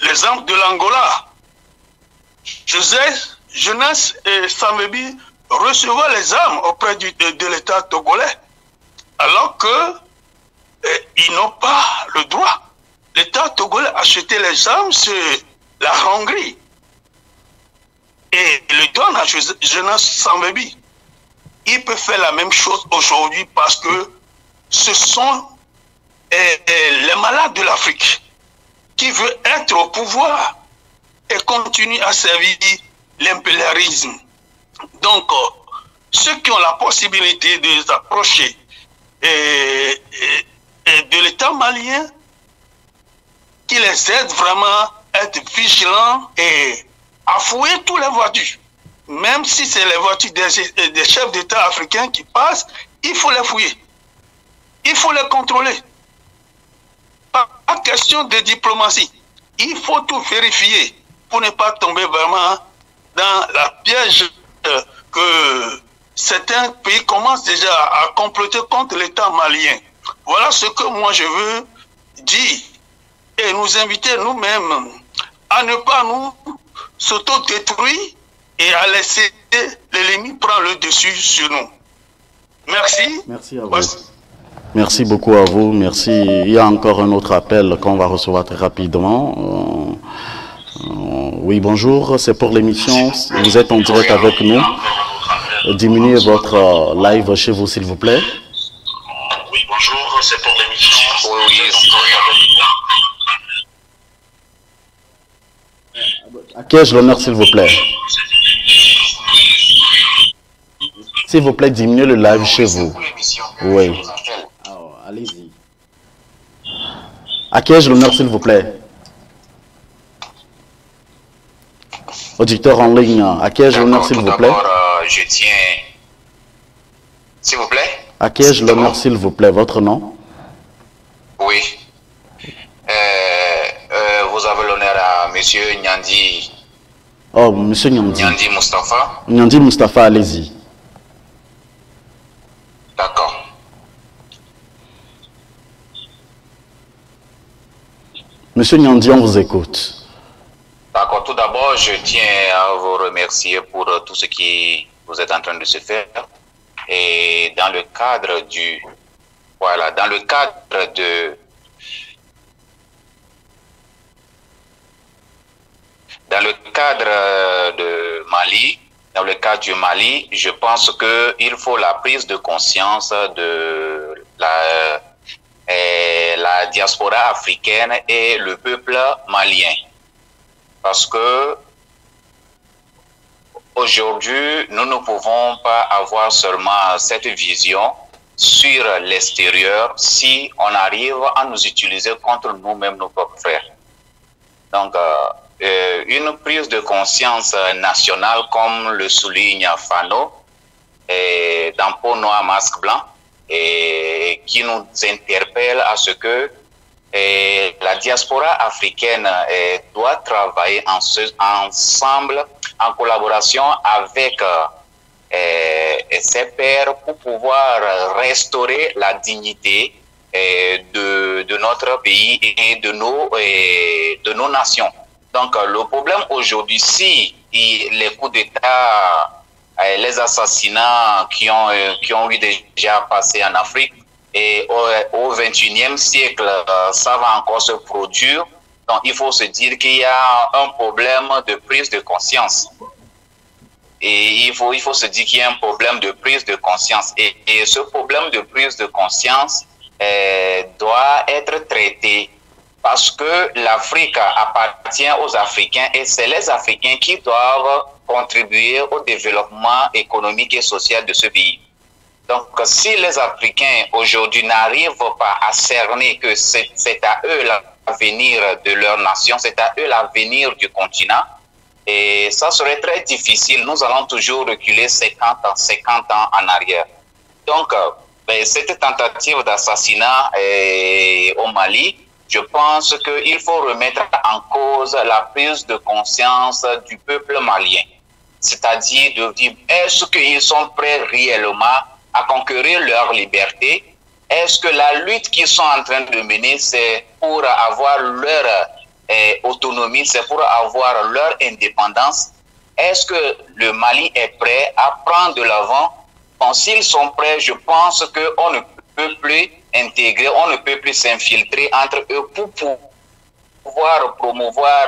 Les armes de l'Angola, Jonas et Samebi recevaient les armes auprès de l'État togolais, alors qu'ils n'ont pas le droit. L'État togolais achetait les armes sur la Hongrie et le donne à Jonas Samebi. Il peut faire la même chose aujourd'hui parce que ce sont les malades de l'Afrique qui veulent être au pouvoir et continue à servir l'impérialisme. Donc, ceux qui ont la possibilité de s'approcher de l'État malien, qui les aide vraiment à être vigilants et à fouiller toutes les voitures. Même si c'est les voitures des chefs d'État africains qui passent, il faut les fouiller. Il faut les contrôler. Pas question de diplomatie. Il faut tout vérifier pour ne pas tomber vraiment dans la piège que certains pays commencent déjà à comploter contre l'État malien. Voilà ce que moi je veux dire et nous inviter nous-mêmes à ne pas nous s'auto-détruire et à laisser l'ennemi prendre le dessus sur nous. Merci. Merci à vous. Merci beaucoup à vous. Merci. Il y a encore un autre appel qu'on va recevoir très rapidement. Oui, bonjour. C'est pour l'émission. Vous êtes en direct avec nous. Diminuez votre live chez vous, s'il vous plaît. Oui, bonjour. C'est pour l'émission. Oui. À qui ai-je l'honneur, s'il vous plaît? S'il vous plaît, diminuez le live chez vous. Oui. Allez-y. À qui ai-je l'honneur, s'il vous plaît? Auditeur en ligne, à qui ai-je l'honneur, s'il vous plaît? Je tiens... S'il vous plaît? À qui ai-je l'honneur, s'il vous plaît? Votre nom? Oui. Vous avez l'honneur à Monsieur Nyandi. Oh, Monsieur Nyandi. Nyandi Mustafa. Nyandi Mustafa, allez-y. D'accord. Monsieur Nyandi, on vous écoute. D'accord. Tout d'abord, je tiens à vous remercier pour tout ce qui vous êtes en train de se faire. Et dans le cadre du... Voilà, dans le cadre de... Dans le cadre de Mali, dans le cadre du Mali, je pense qu'il faut la prise de conscience de la diaspora africaine et le peuple malien. Parce que aujourd'hui, nous ne pouvons pas avoir seulement cette vision sur l'extérieur si on arrive à nous utiliser contre nous-mêmes, nos propres frères. Donc, une prise de conscience nationale, comme le souligne Fano, dans Peau noire, masque blanc, et qui nous interpelle à ce que la diaspora africaine doit travailler ensemble, en collaboration avec ses pairs pour pouvoir restaurer la dignité de notre pays et de nos nations. Donc, le problème aujourd'hui, si les coups d'État, les assassinats qui ont eu déjà passé en Afrique, et au XXIe siècle, ça va encore se produire. Donc, il faut se dire qu'il y a un problème de prise de conscience. Et il faut se dire qu'il y a un problème de prise de conscience. Et ce problème de prise de conscience doit être traité parce que l'Afrique appartient aux Africains et c'est les Africains qui doivent contribuer au développement économique et social de ce pays. Donc, si les Africains aujourd'hui n'arrivent pas à cerner que c'est à eux l'avenir de leur nation, c'est à eux l'avenir du continent, et ça serait très difficile. Nous allons toujours reculer 50 ans en arrière. Donc, cette tentative d'assassinat au Mali, je pense qu'il faut remettre en cause la prise de conscience du peuple malien. C'est-à-dire de dire, est-ce qu'ils sont prêts réellement à conquérir leur liberté? Est-ce que la lutte qu'ils sont en train de mener, c'est pour avoir leur autonomie, c'est pour avoir leur indépendance? Est-ce que le Mali est prêt à prendre de l'avant? Bon, s'ils sont prêts, je pense qu'on ne peut plus intégrer, on ne peut plus s'infiltrer entre eux pour pouvoir promouvoir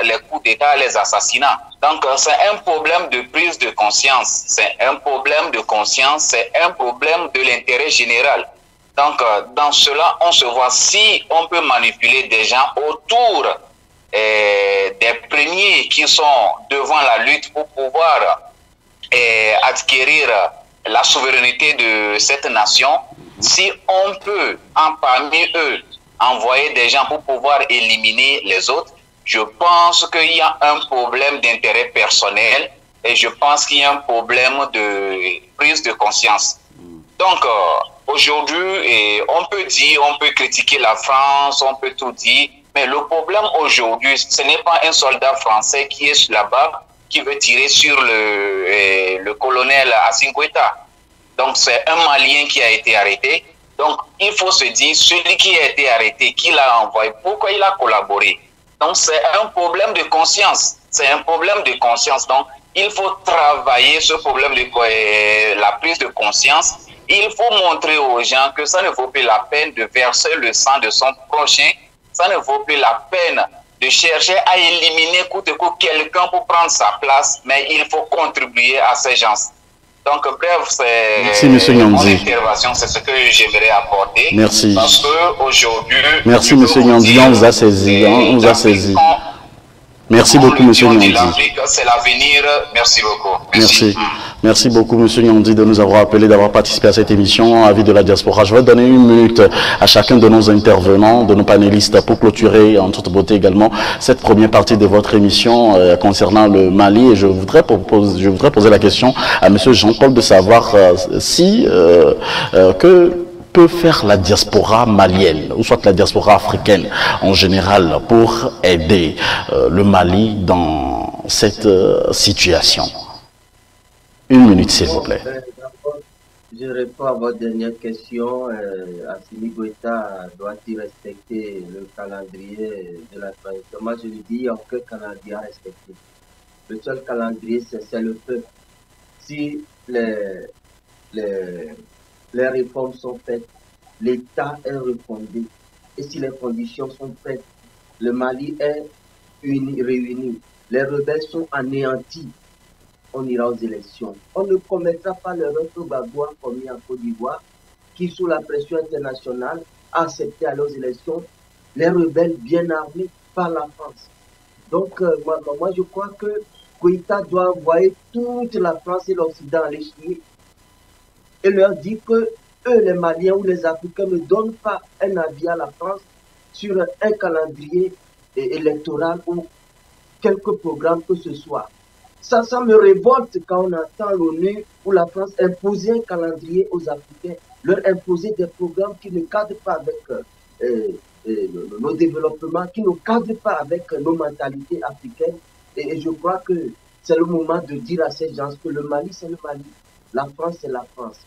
les coups d'État, les assassinats. Donc, c'est un problème de prise de conscience. C'est un problème de conscience, c'est un problème de l'intérêt général. Donc, dans cela, on se voit si on peut manipuler des gens autour des premiers qui sont devant la lutte pour pouvoir acquérir la souveraineté de cette nation, si on peut, parmi eux, envoyer des gens pour pouvoir éliminer les autres, je pense qu'il y a un problème d'intérêt personnel et je pense qu'il y a un problème de prise de conscience. Donc, aujourd'hui, on peut dire, on peut critiquer la France, on peut tout dire, mais le problème aujourd'hui, ce n'est pas un soldat français qui est là-bas qui veut tirer sur le colonel Assimi Goïta. Donc, c'est un Malien qui a été arrêté. Donc, il faut se dire, celui qui a été arrêté, qui l'a envoyé, pourquoi il a collaboré. Donc, c'est un problème de conscience. C'est un problème de conscience. Donc, il faut travailler ce problème de la prise de conscience. Il faut montrer aux gens que ça ne vaut plus la peine de verser le sang de son prochain. Ça ne vaut plus la peine de chercher à éliminer coûte que coûte quelqu'un pour prendre sa place, mais il faut contribuer à ces gens. Donc, bref, c'est mon intervention, c'est ce que j'aimerais apporter. Merci. Parce qu'aujourd'hui... Merci, M. Nyandi, on vous a saisi. On vous a saisi. Merci beaucoup, M. Nyandi. C'est l'avenir. Merci beaucoup. Merci. Merci beaucoup, M. Nyandi, de nous avoir appelé, d'avoir participé à cette émission Avis de la diaspora. Je vais donner 1 minute à chacun de nos intervenants, de nos panélistes, pour clôturer en toute beauté également cette première partie de votre émission concernant le Mali. Et je voudrais poser la question à M. Jean-Paul de savoir que peut faire la diaspora malienne, ou soit la diaspora africaine en général, pour aider le Mali dans cette situation. 1 minute, s'il vous plaît. Je réponds à votre dernière question. Assimi Goïta doit-il respecter le calendrier de la transition? Moi, je lui dis, il n'y a aucun calendrier à respecter. Le seul calendrier, c'est le peuple. Si les réformes sont faites, l'État est refondé. Et si les conditions sont faites, le Mali est réuni. Les rebelles sont anéantis. On ira aux élections. On ne commettra pas l'erreur que Gbagbo a commis en Côte d'Ivoire, qui, sous la pression internationale, a accepté aller aux élections, les rebelles bien armés par la France. Donc, moi, je crois que Goïta doit envoyer toute la France et l'Occident à l'échiquier et leur dire que eux, les Maliens ou les Africains, ne donnent pas un avis à la France sur un calendrier électoral ou quelque programme que ce soit. Ça me révolte quand on entend l'ONU ou la France imposer un calendrier aux Africains, leur imposer des programmes qui ne cadrent pas avec nos développements, qui ne cadrent pas avec nos mentalités africaines. Et je crois que c'est le moment de dire à ces gens que le Mali, c'est le Mali. La France, c'est la France.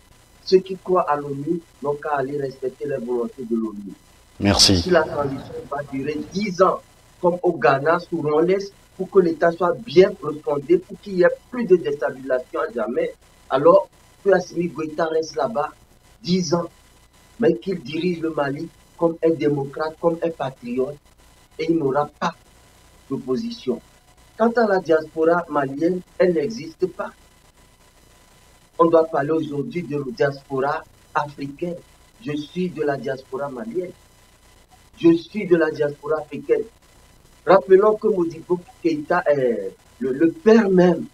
Ceux qui croient à l'ONU n'ont qu'à aller respecter les volontés de l'ONU. Merci. Si la transition va durer 10 ans, comme au Ghana, sous Ronles, pour que l'État soit bien refondé, pour qu'il n'y ait plus de déstabilisation à jamais, alors que Assimi Goïta reste là-bas 10 ans, mais qu'il dirige le Mali comme un démocrate, comme un patriote, et il n'aura pas d'opposition. Quant à la diaspora malienne, elle n'existe pas. On doit parler aujourd'hui de la diaspora africaine. Je suis de la diaspora malienne. Je suis de la diaspora africaine. Rappelons que Modibo Keïta est le père même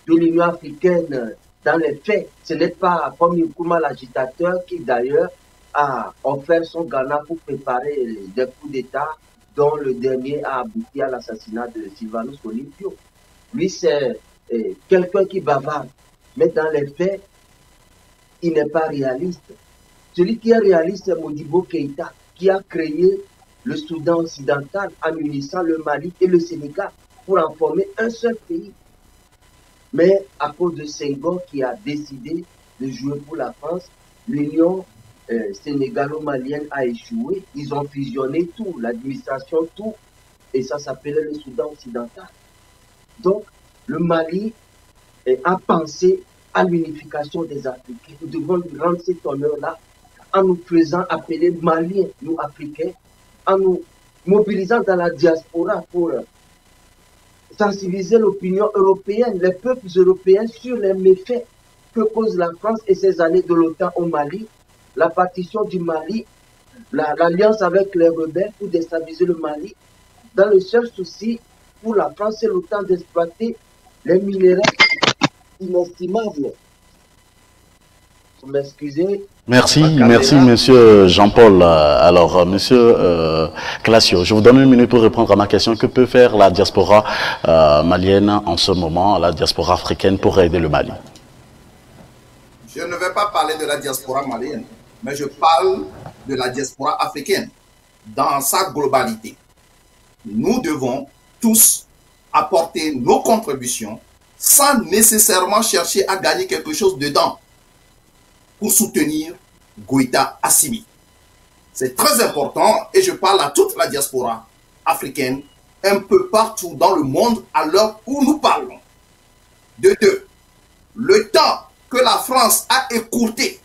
de l'Union africaine dans les faits. Ce n'est pas comme Nkrumah l'agitateur qui d'ailleurs a offert son Ghana pour préparer des coups d'État dont le dernier a abouti à l'assassinat de Sylvanus Olympio. Lui, c'est quelqu'un qui bavarde, mais dans les faits, il n'est pas réaliste. Celui qui est réaliste, c'est Modibo Keïta, qui a créé le Soudan occidental en unissant le Mali et le Sénégal pour en former un seul pays. Mais à cause de Senghor qui a décidé de jouer pour la France, l'union sénégalo-malienne a échoué. Ils ont fusionné tout, l'administration, tout, et ça s'appelait le Soudan occidental. Donc, le Mali a pensé à l'unification des Africains. Nous devons lui rendre cet honneur-là en nous faisant appeler Maliens, nous Africains, en nous mobilisant dans la diaspora pour sensibiliser l'opinion européenne, les peuples européens sur les méfaits que cause la France et ses années de l'OTAN au Mali, la partition du Mali, l'alliance avec les rebelles pour déstabiliser le Mali, dans le seul souci pour la France, c'est le temps d'exploiter les minéraux inestimables. Vous m'excusez. Merci, merci monsieur Jean-Paul. Alors, monsieur Classio, je vous donne 1 minute pour répondre à ma question. Que peut faire la diaspora malienne en ce moment, la diaspora africaine, pour aider le Mali? Je ne vais pas parler de la diaspora malienne, mais je parle de la diaspora africaine dans sa globalité. Nous devons tous apporter nos contributions sans nécessairement chercher à gagner quelque chose dedans pour soutenir Goïta Assimi. C'est très important et je parle à toute la diaspora africaine un peu partout dans le monde à l'heure où nous parlons. De deux, le temps que la France a écourté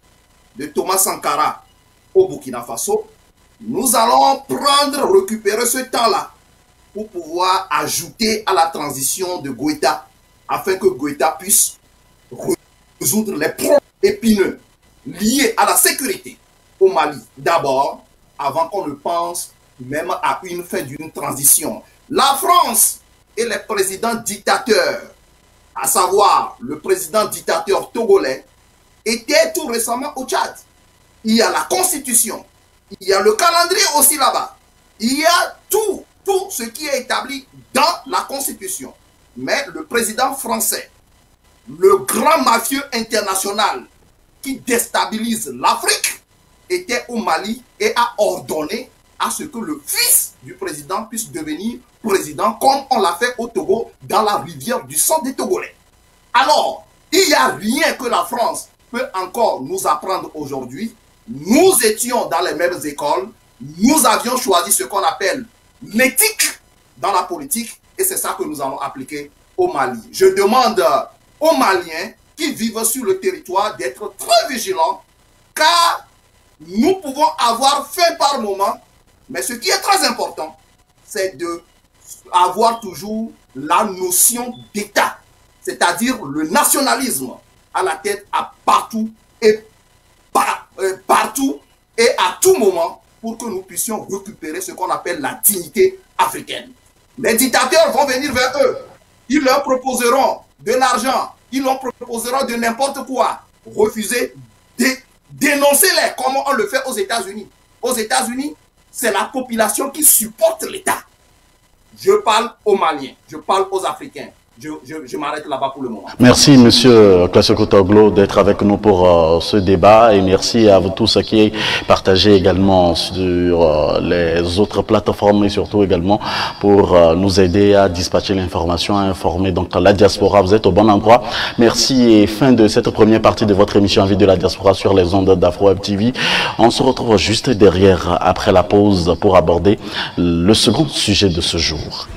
de Thomas Sankara au Burkina Faso, nous allons récupérer ce temps-là pour pouvoir ajouter à la transition de Goïta afin que Goïta puisse résoudre les problèmes épineux liés à la sécurité au Mali. D'abord, avant qu'on ne pense même à une fin d'une transition. La France et les présidents dictateurs, à savoir le président dictateur togolais, étaient tout récemment au Tchad. Il y a la constitution, il y a le calendrier aussi là-bas. Il y a tout ce qui est établi dans la constitution. Mais le président français, le grand mafieux international qui déstabilise l'Afrique, était au Mali et a ordonné à ce que le fils du président puisse devenir président comme on l'a fait au Togo dans la rivière du sang des Togolais. Alors, il n'y a rien que la France peut encore nous apprendre aujourd'hui. Nous étions dans les mêmes écoles, nous avions choisi ce qu'on appelle l'éthique dans la politique et c'est ça que nous allons appliquer au Mali. Je demande aux Maliens qui vivent sur le territoire d'être très vigilants car nous pouvons avoir faim par moment, mais ce qui est très important, c'est d'avoir toujours la notion d'État, c'est-à-dire le nationalisme à la tête à partout et à tout moment pour que nous puissions récupérer ce qu'on appelle la dignité africaine. Les dictateurs vont venir vers eux, ils leur proposeront de l'argent, ils leur proposeront de n'importe quoi. Refusez, dénoncez-les comme on le fait aux États-Unis. Aux États-Unis, c'est la population qui supporte l'État. Je parle aux Maliens, je parle aux Africains. Je m'arrête là-bas pour le moment. Merci, monsieur Classio Kotoglo, d'être avec nous pour ce débat et merci à vous tous qui partagez également sur les autres plateformes et surtout également pour nous aider à dispatcher l'information, à informer donc la diaspora. Vous êtes au bon endroit. Merci et fin de cette première partie de votre émission Envie de la diaspora sur les ondes d'Afro Web TV. On se retrouve juste derrière après la pause pour aborder le second sujet de ce jour.